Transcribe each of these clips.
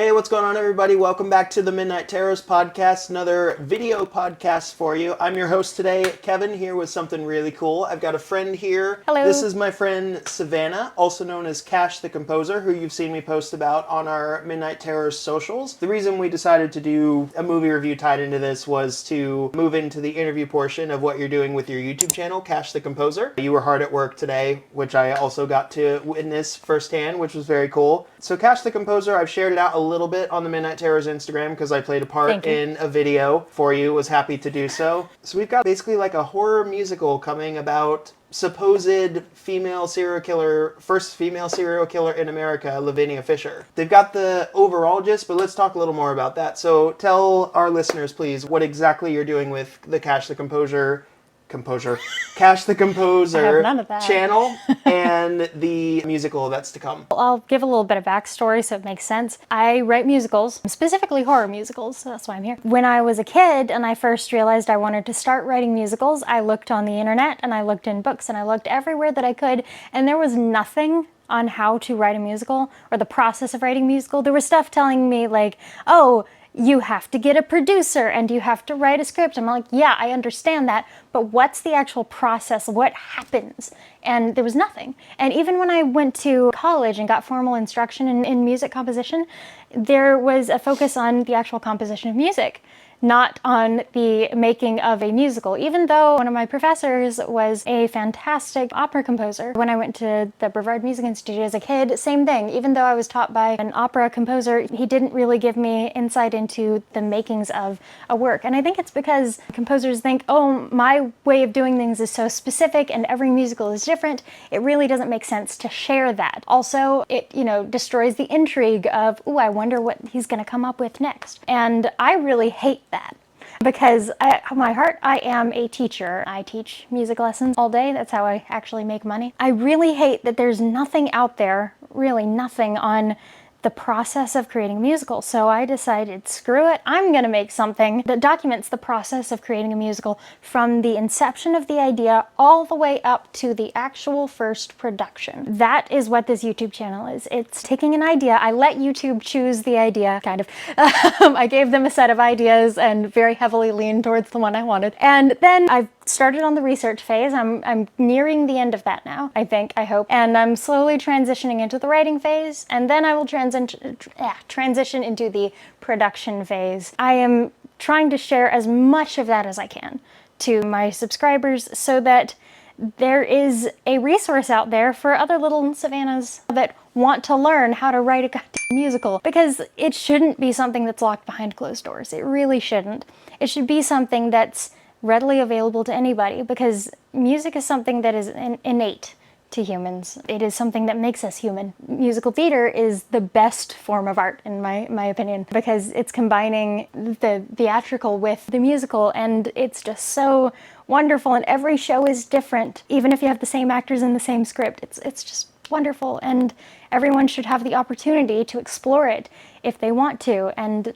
Hey, what's going on, everybody? Welcome back to the Midnight Terrors podcast, another video podcast for you. I'm your host today, Kevin, here with something really cool. I've got a friend here. Hello. This is my friend Savannah, also known as Cash the Composer, who you've seen me post about on our Midnight Terrors socials. The reason we decided to do a movie review tied into this was to move into the interview portion of what you're doing with your YouTube channel, Cash the Composer. You were hard at work today, which I also got to witness firsthand, which was very cool. So Cash the Composer, I've shared it out a little bit on the Midnight Terrors Instagram because I played a part in a video for you, was happy to do so. So we've got basically like a horror musical coming about supposed female serial killer, first female serial killer in America, Lavinia Fisher. They've got the overall gist, but let's talk a little more about that. So tell our listeners, please, what exactly you're doing with the Cash the Composer Cash the Composer channel and the musical that's to come. I'll give a little bit of backstory so it makes sense. I write musicals, specifically horror musicals, so that's why I'm here. When I was a kid and I first realized I wanted to start writing musicals, I looked on the internet and I looked in books and I looked everywhere that I could, and there was nothing on how to write a musical or the process of writing a musical. There was stuff telling me like, oh, you have to get a producer and you have to write a script. I'm like, yeah, I understand that, but what's the actual process? What happens? And there was nothing. And even when I went to college and got formal instruction in music composition, there was a focus on the actual composition of music, not on the making of a musical, even though one of my professors was a fantastic opera composer. When I went to the Brevard Music Institute as a kid, same thing. Even though I was taught by an opera composer, he didn't really give me insight into the makings of a work. And I think it's because composers think, oh, my way of doing things is so specific and every musical is different. It really doesn't make sense to share that. Also, it, destroys the intrigue of, ooh, I wonder what he's gonna come up with next. And I really hate that. Because my heart, I am a teacher. I teach music lessons all day. That's how I actually make money. I really hate that there's nothing out there, really nothing on the process of creating a musical. So I decided, screw it, I'm gonna make something that documents the process of creating a musical from the inception of the idea all the way up to the actual first production. That is what this YouTube channel is. It's taking an idea. I let YouTube choose the idea, kind of. I gave them a set of ideas and very heavily leaned towards the one I wanted. And then I've started on the research phase. I'm nearing the end of that now, I hope. And I'm slowly transitioning into the writing phase, and then I will transition into the production phase. I am trying to share as much of that as I can to my subscribers so that there is a resource out there for other little Savannahs that want to learn how to write a goddamn musical, because it shouldn't be something that's locked behind closed doors. It really shouldn't. It should be something that's readily available to anybody, because music is something that is innate to humans. It is something that makes us human. Musical theater is the best form of art, in my opinion, because it's combining the theatrical with the musical, and it's just so wonderful, and every show is different. Even if you have the same actors in the same script, it's just wonderful, and everyone should have the opportunity to explore it if they want to, and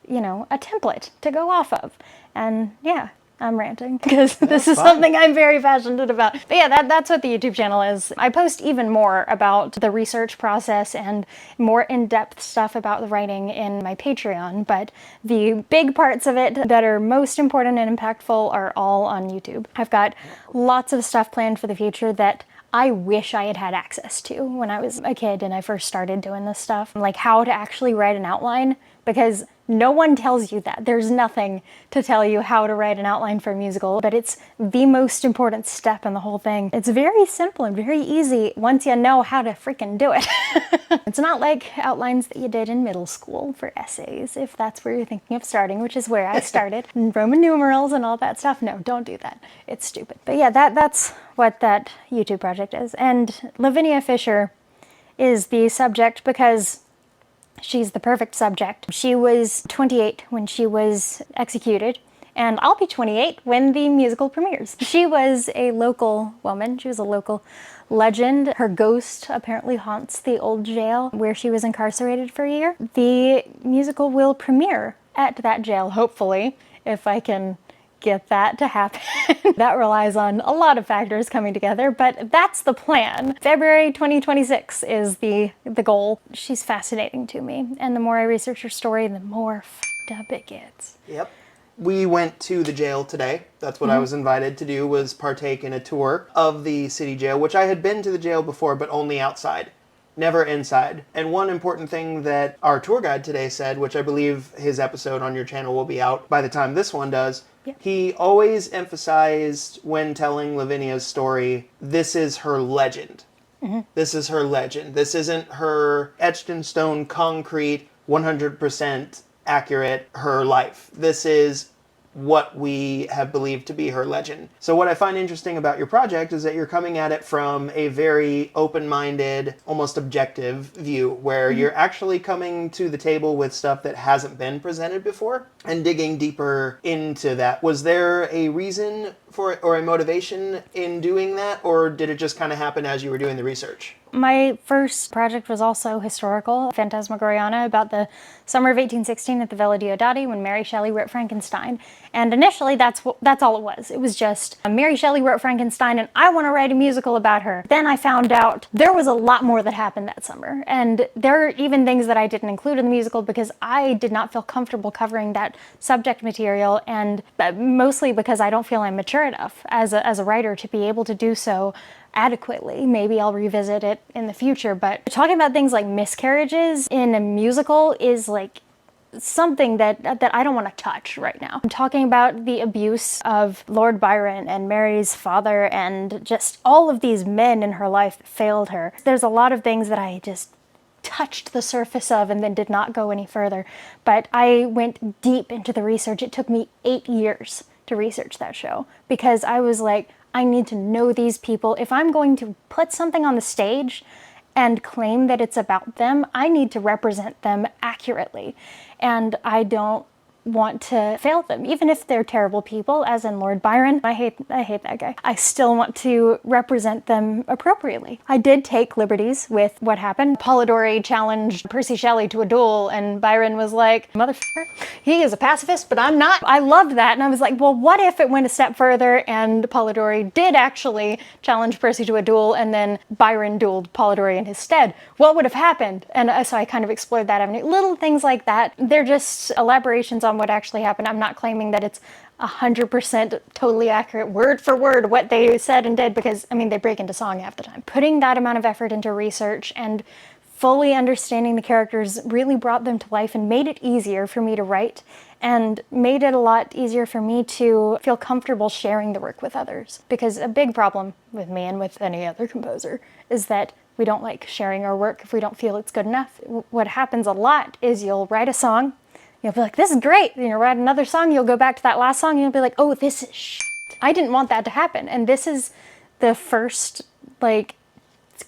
a template to go off of. And yeah, I'm ranting because this is something I'm very passionate about. But yeah, that's what the YouTube channel is. I post even more about the research process and more in-depth stuff about the writing in my Patreon, but the big parts of it that are most important and impactful are all on YouTube. I've got lots of stuff planned for the future that I wish I had access to when I was a kid and I first started doing this stuff, like how to actually write an outline, because no one tells you that. There's nothing to tell you how to write an outline for a musical, but it's the most important step in the whole thing. It's very simple and very easy once you know how to freaking do it. It's not like outlines that you did in middle school for essays, if that's where you're thinking of starting, which is where I started. Roman numerals and all that stuff. No, don't do that. It's stupid. But yeah, that's what that YouTube project is. And Lavinia Fisher is the subject because she's the perfect subject. She was 28 when she was executed, and I'll be 28 when the musical premieres. She was a local woman. She was a local legend. Her ghost apparently haunts the old jail where she was incarcerated for a year. The musical will premiere at that jail, hopefully, if I can get that to happen. That relies on a lot of factors coming together, but that's the plan. February 2026 is the goal. She's fascinating to me, and the more I research her story, the more f***ed up it gets. Yep. We went to the jail today. That's what I was invited to do, was partake in a tour of the city jail, which I had been to the jail before, but only outside. Never inside. And one important thing that our tour guide today said, which I believe his episode on your channel will be out by the time this one does, he always emphasized when telling Lavinia's story, this is her legend. This is her legend. This isn't her etched in stone, concrete, 100% accurate, her life. This is what we have believed to be her legend. So what I find interesting about your project is that you're coming at it from a very open-minded, almost objective view, where you're actually coming to the table with stuff that hasn't been presented before and digging deeper into that. Was there a reason for it or a motivation in doing that, or did it just kind of happen as you were doing the research? My first project was also historical, Fantasmagoriana, about the summer of 1816 at the Villa Diodati when Mary Shelley wrote Frankenstein. And initially, that's all it was. It was just, Mary Shelley wrote Frankenstein and I want to write a musical about her. Then I found out there was a lot more that happened that summer. And there are even things that I didn't include in the musical because I did not feel comfortable covering that subject material, and mostly because I don't feel I'm mature enough as a writer to be able to do so adequately. Maybe I'll revisit it in the future, but talking about things like miscarriages in a musical is like something that I don't want to touch right now. I'm talking about the abuse of Lord Byron and Mary's father and just all of these men in her life that failed her. There's a lot of things that I just touched the surface of and then did not go any further, but I went deep into the research. It took me 8 years to research that show because I was like, I need to know these people. If I'm going to put something on the stage and claim that it's about them, I need to represent them accurately. And I don't want to fail them, even if they're terrible people, as in Lord Byron. I hate that guy. I still want to represent them appropriately. I did take liberties with what happened. Polidori challenged Percy Shelley to a duel, and Byron was like, motherfucker, he is a pacifist, but I'm not. I loved that, and I was like, well, what if it went a step further and Polidori did actually challenge Percy to a duel, and then Byron dueled Polidori in his stead? What would have happened? And so I kind of explored that avenue. Little things like that. They're just elaborations on what actually happened. I'm not claiming that it's 100% totally accurate word for word what they said and did, because I mean they break into song half the time. Putting that amount of effort into research and fully understanding the characters really brought them to life and made it easier for me to write, and made it a lot easier for me to feel comfortable sharing the work with others. Because a big problem with me and with any other composer is that we don't like sharing our work if we don't feel it's good enough. What happens a lot is you'll write a song, you'll be like, this is great. Then you'll write another song, you'll go back to that last song, and you'll be like, oh, this is shit. I didn't want that to happen. And this is the first, like,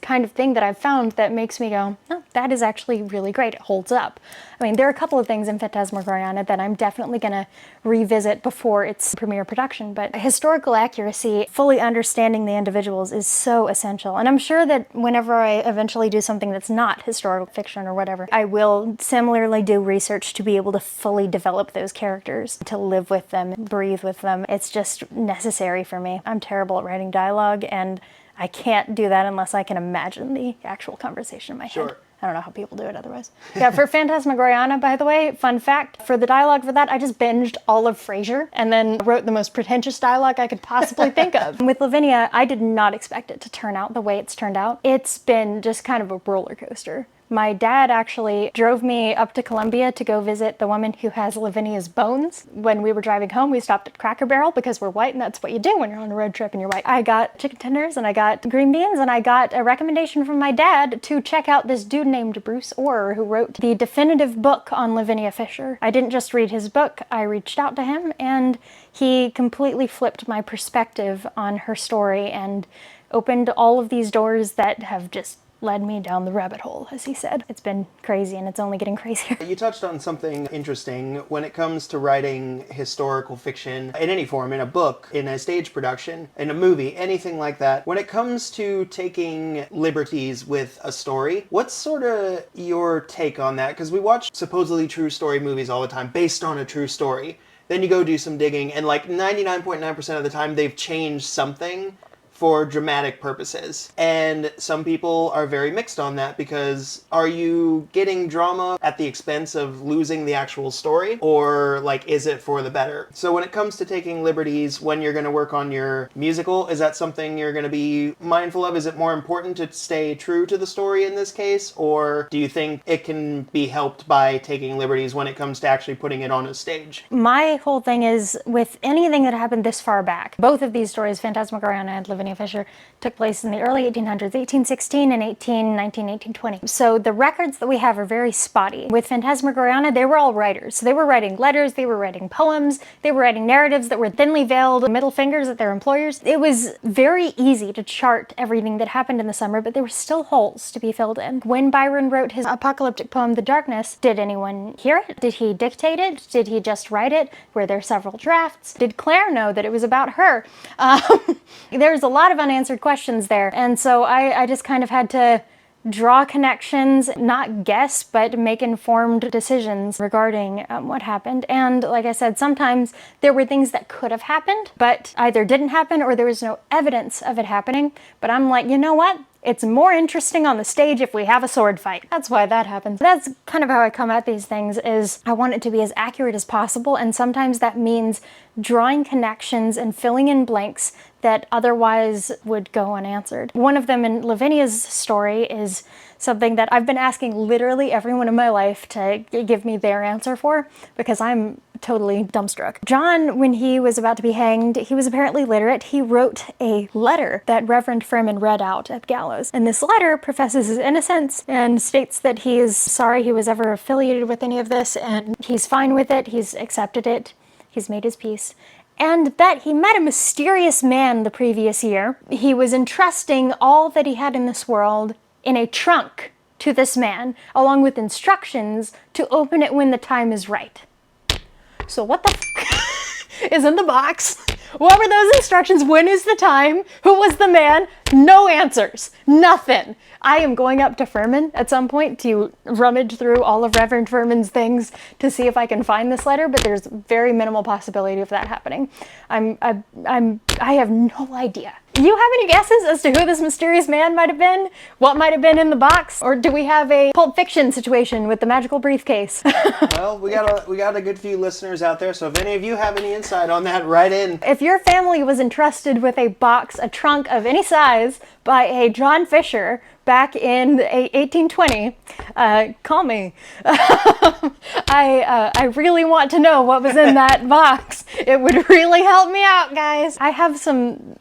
kind of thing that I've found that makes me go, oh, that is actually really great. It holds up. I mean, there are a couple of things in Fantasmagoriana that I'm definitely going to revisit before its premiere production, but historical accuracy, fully understanding the individuals, is so essential. And I'm sure that whenever I eventually do something that's not historical fiction or whatever, I will similarly do research to be able to fully develop those characters, to live with them, breathe with them. It's just necessary for me. I'm terrible at writing dialogue, and I can't do that unless I can imagine the actual conversation in my head. I don't know how people do it otherwise. Yeah, for Fantasmagoriana, by the way, fun fact, for the dialogue for that, I just binged all of Frasier and then wrote the most pretentious dialogue I could possibly think of. With Lavinia, I did not expect it to turn out the way it's turned out. It's been just kind of a roller coaster. My dad actually drove me up to Columbia to go visit the woman who has Lavinia's bones. When we were driving home, we stopped at Cracker Barrel because we're white and that's what you do when you're on a road trip and you're white. I got chicken tenders and I got green beans and I got a recommendation from my dad to check out this dude named Bruce Orr who wrote the definitive book on Lavinia Fisher. I didn't just read his book, I reached out to him and he completely flipped my perspective on her story and opened all of these doors that have just led me down the rabbit hole, as he said. It's been crazy and it's only getting crazier. You touched on something interesting when it comes to writing historical fiction in any form, in a book, in a stage production, in a movie, anything like that. When it comes to taking liberties with a story, what's sort of your take on that? Because we watch supposedly true story movies all the time, based on a true story. Then you go do some digging, and like 99.9% of the time, they've changed something for dramatic purposes. And some people are very mixed on that, because are you getting drama at the expense of losing the actual story, or like is it for the better? So when it comes to taking liberties when you're going to work on your musical, is that something you're going to be mindful of? Is it more important to stay true to the story in this case, or do you think it can be helped by taking liberties when it comes to actually putting it on a stage? My whole thing is, with anything that happened this far back, both of these stories, Fantasmagoriana and Lavinia Fisher, took place in the early 1800s, 1816 and 1820. So the records that we have are very spotty. With Fantasmagoriana, they were all writers. So they were writing letters, they were writing poems, they were writing narratives that were thinly veiled middle fingers at their employers. It was very easy to chart everything that happened in the summer, but there were still holes to be filled in. When Byron wrote his apocalyptic poem, The Darkness, did anyone hear it? Did he dictate it? Did he just write it? Were there several drafts? Did Claire know that it was about her? There's a lot of unanswered questions there. And so I just kind of had to draw connections, not guess, but make informed decisions regarding what happened. And like I said, sometimes there were things that could have happened, but either didn't happen or there was no evidence of it happening. But I'm like, you know what? It's more interesting on the stage if we have a sword fight. That's why that happens. That's kind of how I come at these things, is I want it to be as accurate as possible, and sometimes that means drawing connections and filling in blanks that otherwise would go unanswered. One of them in Lavinia's story is something that I've been asking literally everyone in my life to give me their answer for, because I'm totally dumbstruck. John, when he was about to be hanged, he was apparently literate. He wrote a letter that Reverend Furman read out at the gallows. And this letter professes his innocence and states that he is sorry he was ever affiliated with any of this, and he's fine with it, he's accepted it, he's made his peace. And that he met a mysterious man the previous year. He was entrusting all that he had in this world in a trunk to this man, along with instructions to open it when the time is right. So what the f is in the box? What were those instructions? When is the time? Who was the man? No answers. Nothing. I am going up to Furman at some point to rummage through all of Reverend Furman's things to see if I can find this letter, but there's very minimal possibility of that happening. I have no idea. You have any guesses as to who this mysterious man might have been? What might have been in the box? Or do we have a Pulp Fiction situation with the magical briefcase? Well, we got a good few listeners out there, so if any of you have any insight on that, write in. If your family was entrusted with a box, a trunk of any size by a John Fisher back in 1820, call me. I really want to know what was in that box. It would really help me out, guys. I have some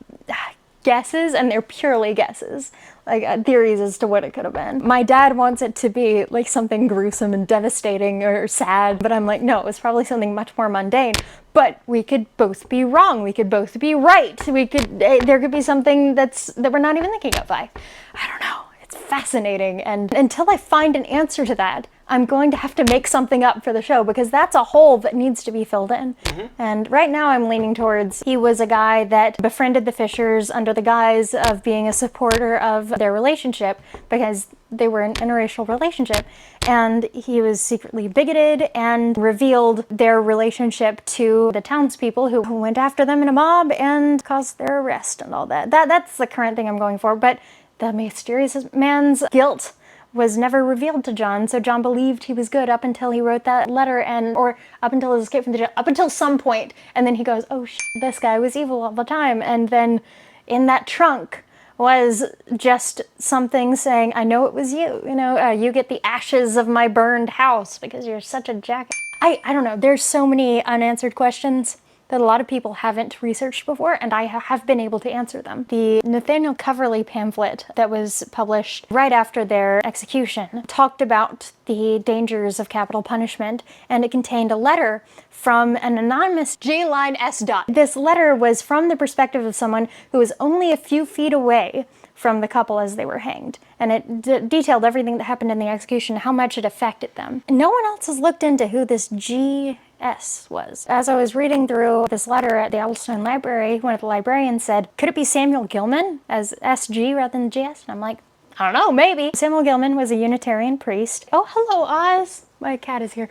guesses, and they're purely guesses, like theories as to what it could have been. My dad wants it to be like something gruesome and devastating or sad, but I'm like, no, it was probably something much more mundane. But we could both be wrong. We could both be right. There could be something that we're not even thinking of. I don't know. It's fascinating, and until I find an answer to that, I'm going to have to make something up for the show, because that's a hole that needs to be filled in. And right now I'm leaning towards he was a guy that befriended the Fishers under the guise of being a supporter of their relationship, because they were an interracial relationship, and he was secretly bigoted and revealed their relationship to the townspeople who went after them in a mob and caused their arrest and all that. That's the current thing I'm going for, but the mysterious man's guilt was never revealed to John, so John believed he was good up until he wrote that letter, or up until his escape from the jail, up until some point, and then he goes, oh shit, this guy was evil all the time, and then in that trunk was just something saying, I know it was you, you get the ashes of my burned house because you're such a jack. I don't know, there's so many unanswered questions that a lot of people haven't researched before, and I have been able to answer them. The Nathaniel Coverley pamphlet that was published right after their execution talked about the dangers of capital punishment, and it contained a letter from an anonymous G-line S. This letter was from the perspective of someone who was only a few feet away from the couple as they were hanged, and it detailed everything that happened in the execution, how much it affected them. No one else has looked into who this G.S. was. As I was reading through this letter at the Allenstown Library, one of the librarians said, could it be Samuel Gilman as S.G. rather than G.S.? And I'm like, I don't know, maybe. Samuel Gilman was a Unitarian priest. Oh, hello, Oz. My cat is here.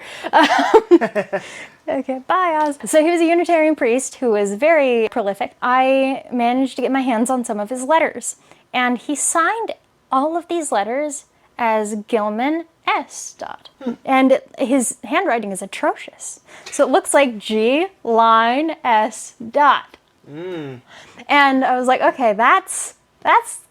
Okay, bye, Oz. So he was a Unitarian priest who was very prolific. I managed to get my hands on some of his letters, and he signed all of these letters as Gilman S. Dot. And his handwriting is atrocious. So it looks like G line S. Dot. And I was like, okay, that's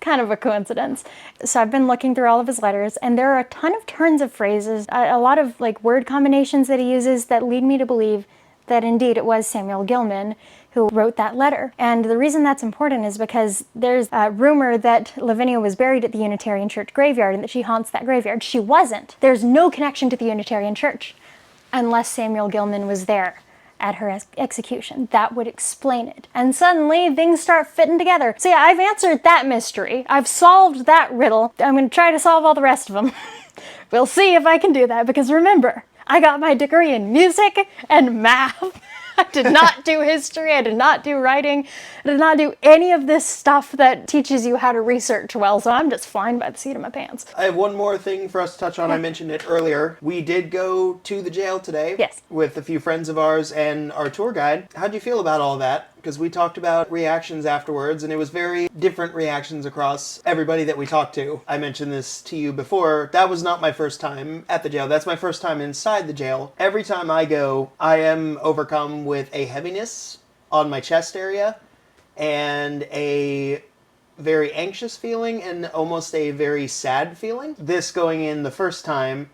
kind of a coincidence. So I've been looking through all of his letters, and there are a ton of turns of phrases, a lot of like word combinations that he uses that lead me to believe that indeed it was Samuel Gilman who wrote that letter. And the reason that's important is because there's a rumor that Lavinia was buried at the Unitarian Church graveyard and that she haunts that graveyard. She wasn't. There's no connection to the Unitarian Church unless Samuel Gilman was there at her execution. That would explain it. And suddenly things start fitting together. So yeah, I've answered that mystery. I've solved that riddle. I'm going to try to solve all the rest of them. We'll see if I can do that, because remember, I got my degree in music and math. I did not do history, I did not do writing, I did not do any of this stuff that teaches you how to research well, so I'm just flying by the seat of my pants. I have one more thing for us to touch on. I mentioned it earlier. We did go to the jail today. Yes. With a few friends of ours and our tour guide. How'd you feel about all that? Because we talked about reactions afterwards, and it was very different reactions across everybody that we talked to. I mentioned this to you before. That was not my first time at the jail. That's my first time inside the jail. Every time I go, I am overcome with a heaviness on my chest area and a very anxious feeling and almost a very sad feeling. This going in the first time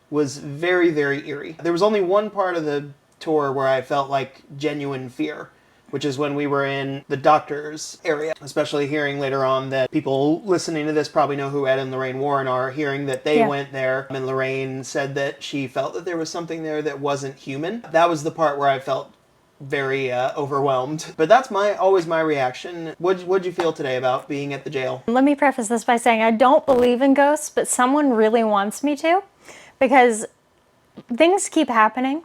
was very, very eerie. There was only one part of the tour where I felt like genuine fear, which is when we were in the doctor's area, especially hearing later on that people listening to this probably know who Ed and Lorraine Warren are, hearing that they went there, and Lorraine said that she felt that there was something there that wasn't human. That was the part where I felt very overwhelmed. But that's always my reaction. What'd you feel today about being at the jail? Let me preface this by saying I don't believe in ghosts, but someone really wants me to, because things keep happening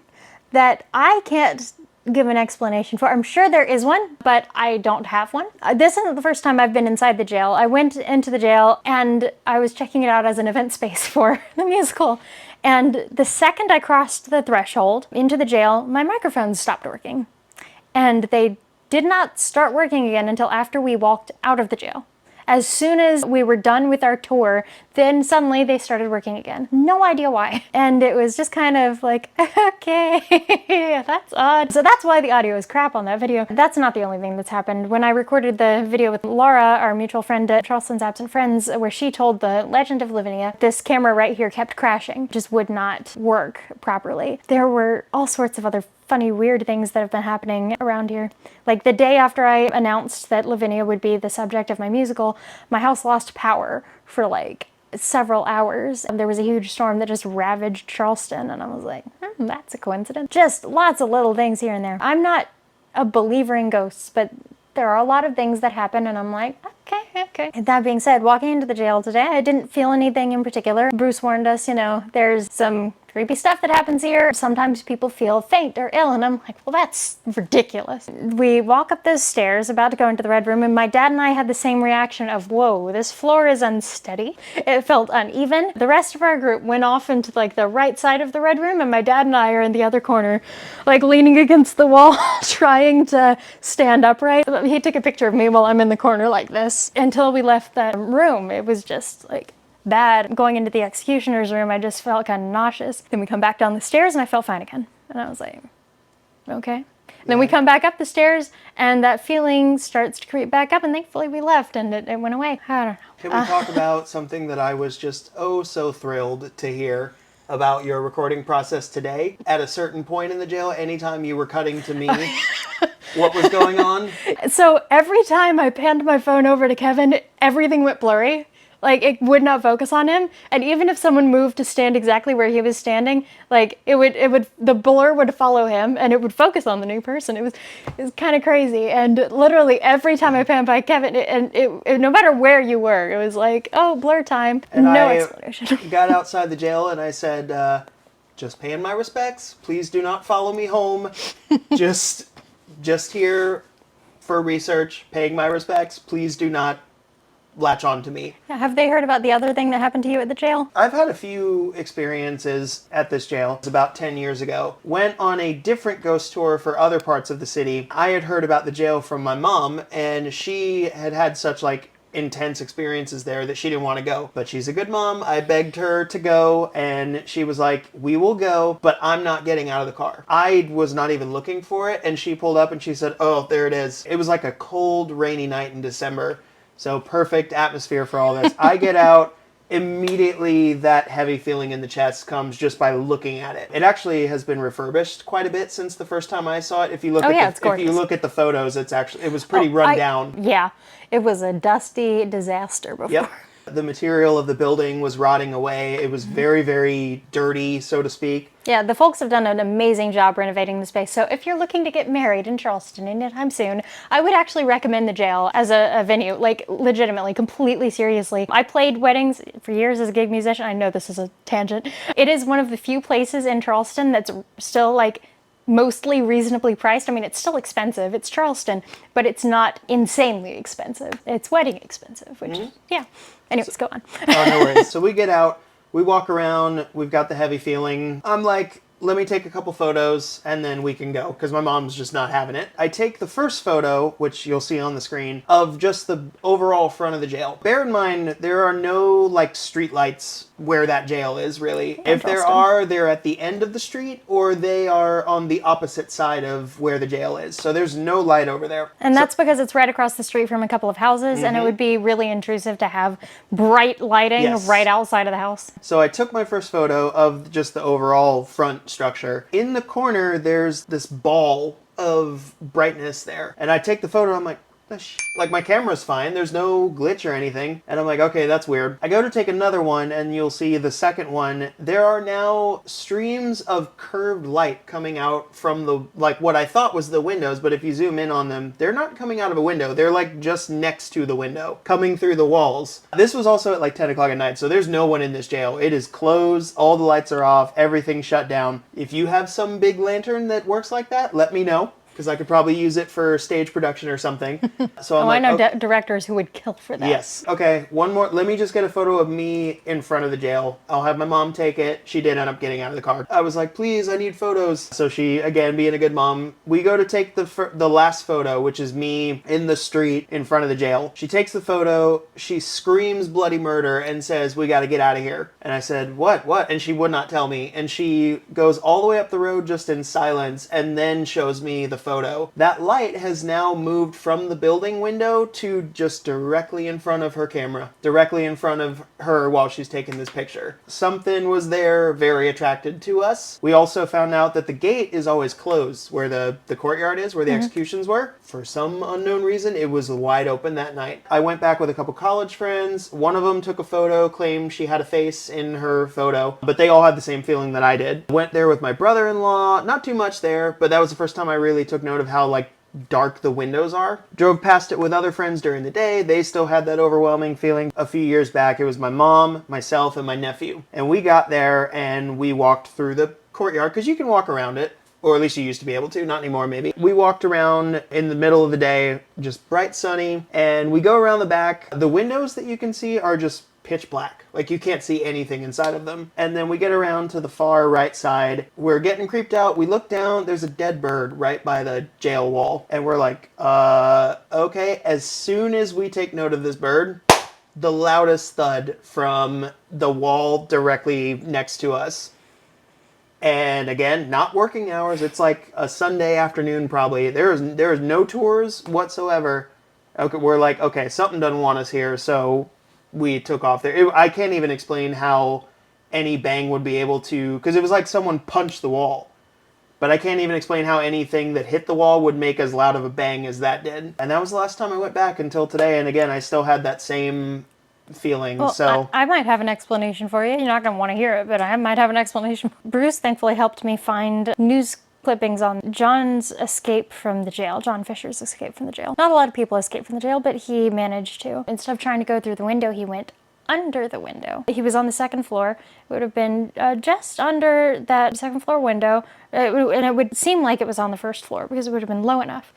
that I can't give an explanation for. I'm sure there is one, but I don't have one. This isn't the first time I've been inside the jail. I went into the jail and I was checking it out as an event space for the musical. And the second I crossed the threshold into the jail, my microphones stopped working. And they did not start working again until after we walked out of the jail. As soon as we were done with our tour, then suddenly they started working again. No idea why. And it was just kind of like, okay, that's odd. So that's why the audio is crap on that video. That's not the only thing that's happened. When I recorded the video with Laura, our mutual friend at Charleston's Absent Friends, where she told the legend of Lavinia, this camera right here kept crashing, just would not work properly. There were all sorts of other funny, weird things that have been happening around here. Like the day after I announced that Lavinia would be the subject of my musical, my house lost power for like several hours. And there was a huge storm that just ravaged Charleston, and I was like, that's a coincidence. Just lots of little things here and there. I'm not a believer in ghosts, but there are a lot of things that happen, and I'm like, okay. And that being said, walking into the jail today, I didn't feel anything in particular. Bruce warned us, there's some creepy stuff that happens here. Sometimes people feel faint or ill, and I'm like, well, that's ridiculous. We walk up those stairs, about to go into the Red Room, and my dad and I had the same reaction of, whoa, this floor is unsteady. It felt uneven. The rest of our group went off into like the right side of the Red Room, and my dad and I are in the other corner, like leaning against the wall, trying to stand upright. He took a picture of me while I'm in the corner like this. Until we left that room, it was just like bad. Going into the executioner's room, I just felt kind of nauseous. Then we come back down the stairs and I felt fine again. And I was like, okay. Then we come back up the stairs and that feeling starts to creep back up, and thankfully we left and it went away. I don't know. Can we talk about something that I was just so thrilled to hear about your recording process today? At a certain point in the jail, anytime you were cutting to me, what was going on? So every time I panned my phone over to Kevin, everything went blurry. Like, it would not focus on him. And even if someone moved to stand exactly where he was standing, like, the blur would follow him and it would focus on the new person. It was kind of crazy. And literally every time I panned by Kevin, no matter where you were, it was like, oh, blur time. And no explanation. Got outside the jail and I said, just paying my respects. Please do not follow me home. Just here for research, paying my respects. Please do not latch on to me. Have they heard about the other thing that happened to you at the jail? I've had a few experiences at this jail. It's about 10 years ago. Went on a different ghost tour for other parts of the city. I had heard about the jail from my mom, and she had had such like intense experiences there that she didn't want to go. But she's a good mom. I begged her to go, and she was like, we will go, but I'm not getting out of the car. I was not even looking for it, and she pulled up and she said, oh, there it is. It was like a cold, rainy night in December. So perfect atmosphere for all this. I get out. Immediately that heavy feeling in the chest comes just by looking at it. It actually has been refurbished quite a bit since the first time I saw it. If you look if you look at the photos, it was pretty run down. Yeah. It was a dusty disaster before. Yep. The material of the building was rotting away. It was very, very dirty, so to speak. Yeah, the folks have done an amazing job renovating the space. So if you're looking to get married in Charleston anytime soon, I would actually recommend the jail as a venue, like legitimately, completely seriously. I played weddings for years as a gig musician. I know this is a tangent. It is one of the few places in Charleston that's still like mostly reasonably priced. I mean, it's still expensive. It's Charleston, but it's not insanely expensive. It's wedding expensive, which, yeah. Anyways, go on. Oh, no worries. So we get out, we walk around, we've got the heavy feeling. I'm like, let me take a couple photos and then we can go, because my mom's just not having it. I take the first photo, which you'll see on the screen, of just the overall front of the jail. Bear in mind, there are no like street lights where that jail is, really. If there are, they're at the end of the street or they are on the opposite side of where the jail is. So there's no light over there. And that's because it's right across the street from a couple of houses, and it would be really intrusive to have bright lighting right outside of the house. So I took my first photo of just the overall front structure. In the corner, there's this ball of brightness there. And I take the photo, I'm like, like my camera's fine, there's no glitch or anything. And I'm like, okay, that's weird. I go to take another one and you'll see the second one. There are now streams of curved light coming out from the, like what I thought was the windows, but if you zoom in on them, they're not coming out of a window. They're like just next to the window, coming through the walls. This was also at like 10 o'clock at night, so there's no one in this jail. It is closed, all the lights are off, everything's shut down. If you have some big lantern that works like that, let me know, because I could probably use it for stage production or something. So I'm I know directors who would kill for that. Yes. Okay, one more. Let me just get a photo of me in front of the jail. I'll have my mom take it. She did end up getting out of the car. I was like, please, I need photos. So she, again, being a good mom, we go to take the last photo, which is me in the street in front of the jail. She takes the photo. She screams bloody murder and says, we got to get out of here. And I said, what? And she would not tell me. And she goes all the way up the road just in silence and then shows me the photo. That light has now moved from the building window to just directly in front of her camera, directly in front of her while she's taking this picture. Something was there very attracted to us. We also found out that the gate is always closed where the courtyard is, where the executions were. For some unknown reason, it was wide open that night. I went back with a couple college friends. One of them took a photo, claimed she had a face in her photo, but they all had the same feeling that I did. Went there with my brother-in-law, not too much there, but that was the first time I really took note of how like dark the windows are. Drove past it with other friends during the day. They still had that overwhelming feeling. A few years back, it was my mom, myself, and my nephew. And we got there and we walked through the courtyard, because you can walk around it. Or at least you used to be able to, not anymore maybe. We walked around in the middle of the day, just bright sunny, and we go around the back. The windows that you can see are just pitch black. Like you can't see anything inside of them. And then we get around to the far right side. We're getting creeped out. We look down, there's a dead bird right by the jail wall. And we're like, okay. As soon as we take note of this bird, the loudest thud from the wall directly next to us. And again, not working hours. It's like a Sunday afternoon probably. There is no tours whatsoever. Okay, we're like, okay, something doesn't want us here, so we took off there. I can't even explain how any bang would be able to, because it was like someone punched the wall. But I can't even explain how anything that hit the wall would make as loud of a bang as that did. And that was the last time I went back until today. And again, I still had that same feeling. Well, so I might have an explanation for you. You're not going to want to hear it, but I might have an explanation. Bruce thankfully helped me find news clippings on John's escape from the jail, John Fisher's escape from the jail. Not a lot of people escape from the jail, but he managed to. Instead of trying to go through the window, he went under the window. He was on the second floor. It would have been just under that second floor window, and it would seem like it was on the first floor because it would have been low enough.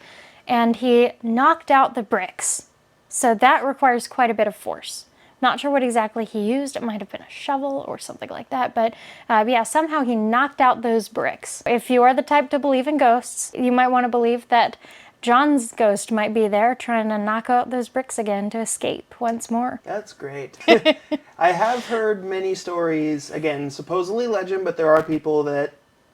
And he knocked out the bricks So that requires quite a bit of force. Not sure what exactly he used. It might have been a shovel or something like that. But yeah, somehow he knocked out those bricks. If you are the type to believe in ghosts, you might want to believe that John's ghost might be there trying to knock out those bricks again to escape once more. That's great. I have heard many stories, again, supposedly legend, but there are people that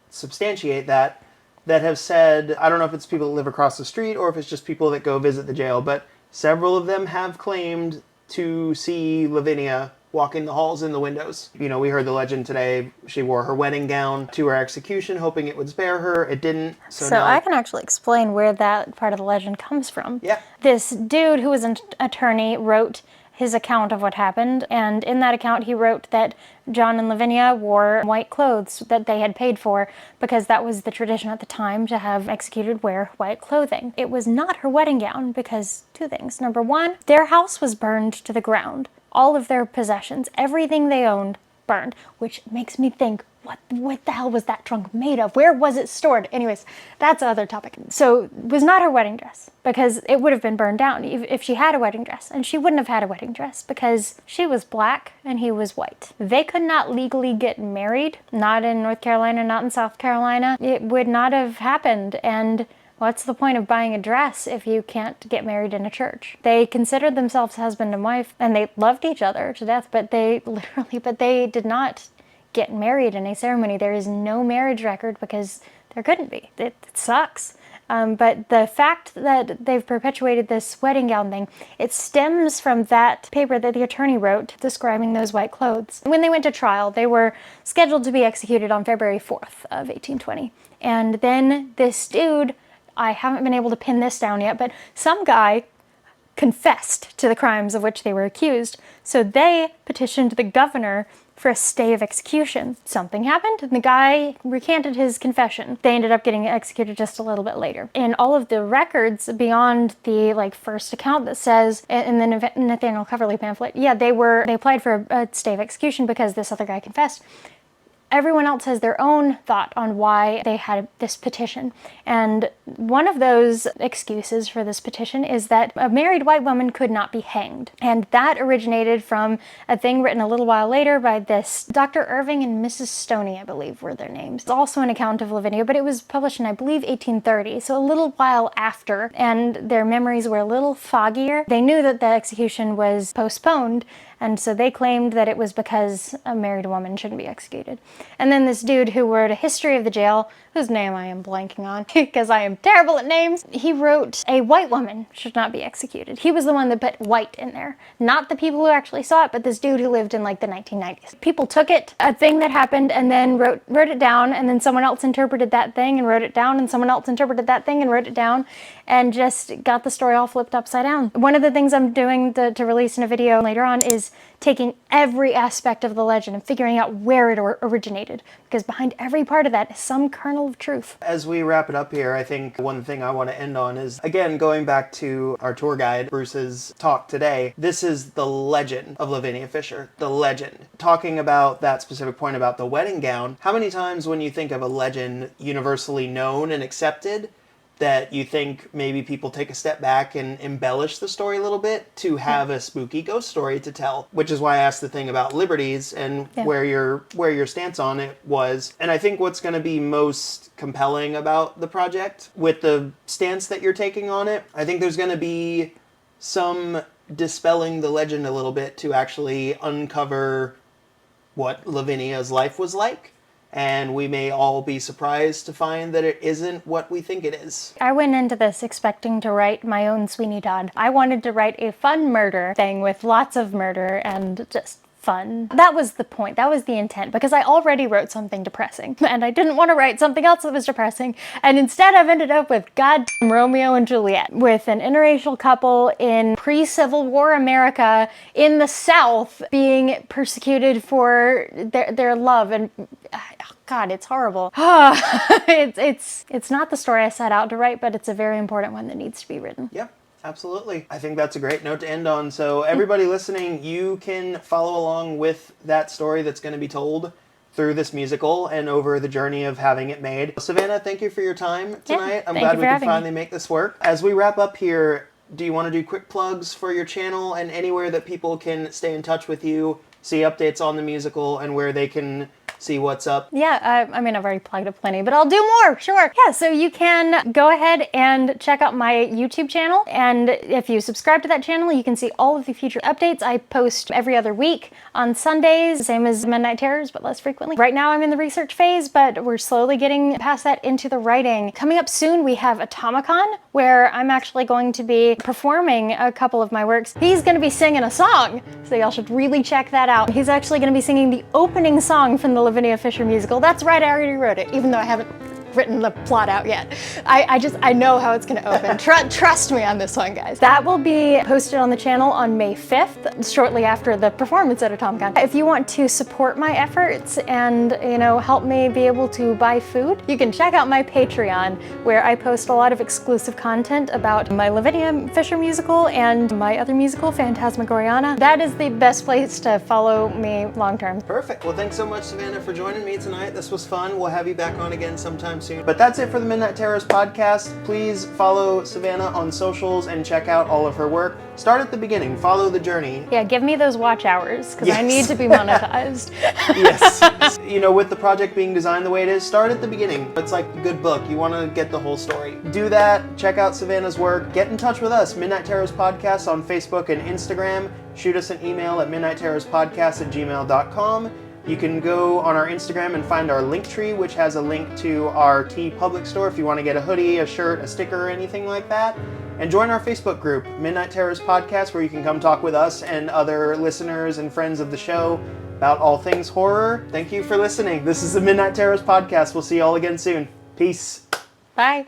substantiate that have said, I don't know if it's people that live across the street or if it's just people that go visit the jail, but several of them have claimed to see Lavinia walking the halls in the windows. You know, we heard the legend today. She wore her wedding gown to her execution, hoping it would spare her. It didn't. So now I can actually explain where that part of the legend comes from. Yeah. This dude who was an attorney wrote his account of what happened, and in that account he wrote that John and Lavinia wore white clothes that they had paid for because that was the tradition at the time to have executed wear white clothing. It was not her wedding gown because two things. Number one, their house was burned to the ground. All of their possessions, everything they owned, burned, which makes me think, what the hell was that trunk made of? Where was it stored? Anyways, that's another topic. So it was not her wedding dress because it would have been burned down if she had a wedding dress, and she wouldn't have had a wedding dress because she was black and he was white. They could not legally get married, not in North Carolina, not in South Carolina. It would not have happened, and what's the point of buying a dress if you can't get married in a church? They considered themselves husband and wife, and they loved each other to death, but they did not get married in a ceremony. There is no marriage record because there couldn't be. It sucks. But the fact that they've perpetuated this wedding gown thing, it stems from that paper that the attorney wrote describing those white clothes. When they went to trial, they were scheduled to be executed on February 4th of 1820. And then this dude, I haven't been able to pin this down yet, but some guy confessed to the crimes of which they were accused. So they petitioned the governor for a stay of execution. Something happened, and the guy recanted his confession. They ended up getting executed just a little bit later. In all of the records beyond the first account that says in the Nathaniel Coverley pamphlet, yeah, they applied for a stay of execution because this other guy confessed. Everyone else has their own thought on why they had this petition. And one of those excuses for this petition is that a married white woman could not be hanged. And that originated from a thing written a little while later by this Dr. Irving and Mrs. Stoney, I believe were their names. It's also an account of Lavinia, but it was published in, I believe, 1830, so a little while after, and their memories were a little foggier. They knew that the execution was postponed, and so they claimed that it was because a married woman shouldn't be executed. And then this dude who wrote a history of the jail, whose name I am blanking on because I am terrible at names, he wrote a white woman should not be executed. He was the one that put white in there. Not the people who actually saw it, but this dude who lived in the 1990s. People took it, a thing that happened, and then wrote it down, and then someone else interpreted that thing and wrote it down, and someone else interpreted that thing and wrote it down, and just got the story all flipped upside down. One of the things I'm doing to release in a video later on is taking every aspect of the legend and figuring out where it originated, because behind every part of that is some kernel of truth. As we wrap it up here, I think one thing I want to end on is, again, going back to our tour guide, Bruce's talk today, this is the legend of Lavinia Fisher, the legend. Talking about that specific point about the wedding gown, how many times when you think of a legend universally known and accepted, that you think maybe people take a step back and embellish the story a little bit to have a spooky ghost story to tell, which is why I asked the thing about liberties and where your stance on it was. And I think what's going to be most compelling about the project with the stance that you're taking on it, I think there's going to be some dispelling the legend a little bit to actually uncover what Lavinia's life was like. And we may all be surprised to find that it isn't what we think it is. I went into this expecting to write my own Sweeney Todd. I wanted to write a fun murder thing with lots of murder and just fun. That was the point. That was the intent, because I already wrote something depressing and I didn't want to write something else that was depressing. And instead I've ended up with goddamn Romeo and Juliet, with an interracial couple in pre-Civil War America in the South being persecuted for their love. And God, it's horrible. It's not the story I set out to write, but it's a very important one that needs to be written. Yep. Absolutely. I think that's a great note to end on. So everybody listening, you can follow along with that story that's going to be told through this musical and over the journey of having it made. Savannah, thank you for your time tonight. I'm glad we could finally make this work. As we wrap up here, do you want to do quick plugs for your channel and anywhere that people can stay in touch with you, see updates on the musical, and where they can see what's up? Yeah, I mean, I've already plugged it plenty, but I'll do more, sure. Yeah, so you can go ahead and check out my YouTube channel, and if you subscribe to that channel, you can see all of the future updates. I post every other week on Sundays, same as Midnight Terrors, but less frequently. Right now I'm in the research phase, but we're slowly getting past that into the writing. Coming up soon, we have Atomicon, where I'm actually going to be performing a couple of my works. He's gonna be singing a song, so y'all should really check that out. He's actually gonna be singing the opening song from the Lavinia Fisher musical. That's right, I already wrote it, even though I haven't written the plot out yet. I know how it's gonna open. Trust me on this one, guys. That will be posted on the channel on May 5th, shortly after the performance at Atomicon. If you want to support my efforts and, help me be able to buy food, you can check out my Patreon, where I post a lot of exclusive content about my Lavinia Fisher musical and my other musical, Fantasmagoriana. That is the best place to follow me long term. Perfect. Well, thanks so much, Savannah, for joining me tonight. This was fun. We'll have you back on again sometime soon. But that's it for the Midnight Terrors podcast. Please follow Savannah on socials and check out all of her work. Start at the beginning. Follow the journey. Yeah, give me those watch hours, because I Yes. need to be monetized. Yes. With the project being designed the way it is, start at the beginning. It's like a good book. You want to get the whole story. Do that. Check out Savannah's work. Get in touch with us. Midnight Terrors Podcast on Facebook and Instagram. Shoot us an email at midnightterrorspodcast@gmail.com. You can go on our Instagram and find our link tree, which has a link to our TeePublic store if you want to get a hoodie, a shirt, a sticker, or anything like that. And join our Facebook group, Midnight Terrors Podcast, where you can come talk with us and other listeners and friends of the show about all things horror. Thank you for listening. This is the Midnight Terrors Podcast. We'll see you all again soon. Peace. Bye.